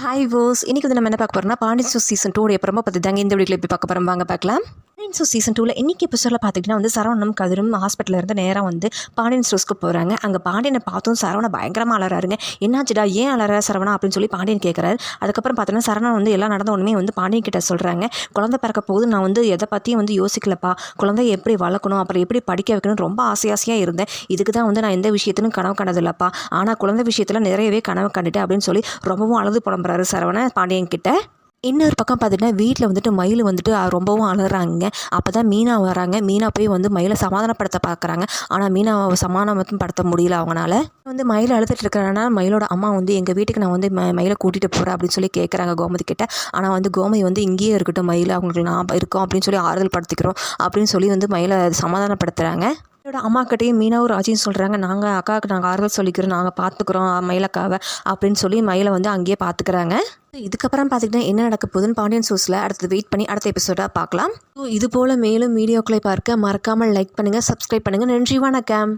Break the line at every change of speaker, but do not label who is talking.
Hi Vosges இன்றைக்கி வந்து நம்ம என்ன பார்க்க போகிறோம்னா பாண்டியன் ஸ்டோர்ஸ் சீசன் 2 அப்புறமா பார்த்து தாங்க இந்த வீடியோவில் எப்படி பார்க்க போகிறோம் வாங்க பார்க்கலாம். பாண்டியன் ஸ்டோர்ஸ் சீசன் 2ல் இன்றைக்கி எபிசோடில் பார்த்திங்கன்னா வந்து சரவணனும் கதிரும் ஹாஸ்பிட்டலில் இருந்து நேராக வந்து பாண்டியன் ஸ்டோர்ஸ்க்கு போகிறாங்க. அங்கே பாண்டியனை பார்த்தும் சரவணை பயங்கரமாக அலறாருங்க. என்னாச்சுடா ஏன் அலற சரவணா அப்படின்னு சொல்லி பாண்டியன் கேட்குறாரு. அதுக்கப்புறம் பார்த்தீங்கன்னா சரவணன் வந்து எல்லாம் நடந்த உடனே வந்து பாண்டியன் கிட்ட சொல்கிறாங்க, குழந்தை பிறக்க போது நான் வந்து எதை பற்றியும் வந்து யோசிக்கலப்பா, குழந்தைய எப்படி வளர்க்கணும் அப்புறம் எப்படி படிக்க வைக்கணும்னு ரொம்ப ஆசையாக இருந்தேன். இதுக்கு தான் வந்து நான் எந்த விஷயத்திலும் கனவு கண்டதில்லப்பா, ஆனால் குழந்தை விஷயத்தில் நிறையவே கனவு கண்டுட்டேன் அப்படின்னு சொல்லி ரொம்பவும் அழுது புலம்புறாரு சரவணன் பாண்டியன் கிட்ட. இன்னொரு பக்கம் பார்த்திங்கன்னா வீட்டில் வந்துட்டு மயில் வந்துட்டு ரொம்பவும் அழுறாங்க. அப்போ தான் மீனா வராங்க. மீனா போய் வந்து மயிலை சமாதானப்படுத்த பார்க்குறாங்க. ஆனால் மீனாவை சமாதானப்படுத்த முடியல அவங்களால. வந்து மயில் அழுதுட்டு இருக்கிறாங்கன்னா மயிலோட அம்மா வந்து எங்கள் வீட்டுக்கு நான் வந்து மயிலை கூட்டிகிட்டு போகிறேன் அப்படின்னு சொல்லி கேட்குறாங்க கோமதி கிட்ட. ஆனால் வந்து கோமதி வந்து இங்கேயே இருக்கட்டும் மயில், அவங்களுக்கு நான் இருக்கோம் அப்படின்னு சொல்லி ஆறுதல் படுத்திக்கிறோம் அப்படின்னு சொல்லி வந்து மயிலை சமாதானப்படுத்துகிறாங்க. என்னோட அம்மாக்கிட்டையும் மீனாவும் ராஜின்னு சொல்கிறாங்க, நாங்கள் அக்காவுக்கு நாங்கள் ஆறுதல் சொல்லிக்கிறோம், நாங்கள் பார்த்துக்குறோம் மயிலக்காவை அப்படின்னு சொல்லி மயிலை வந்து அங்கேயே பார்த்துக்கிறாங்க. இதுக்கப்புறம் பார்த்திங்கன்னா என்ன நடக்க போகுதுன்னு பாண்டியன் ஸ்டோர்ஸில் அடுத்து வெயிட் பண்ணி அடுத்த எபிசோடாக பார்க்கலாம். இது போல் மேலும் வீடியோக்களை பார்க்க மறக்காமல் லைக் பண்ணுங்கள், சப்ஸ்கிரைப் பண்ணுங்கள். நன்றி, வணக்கம்.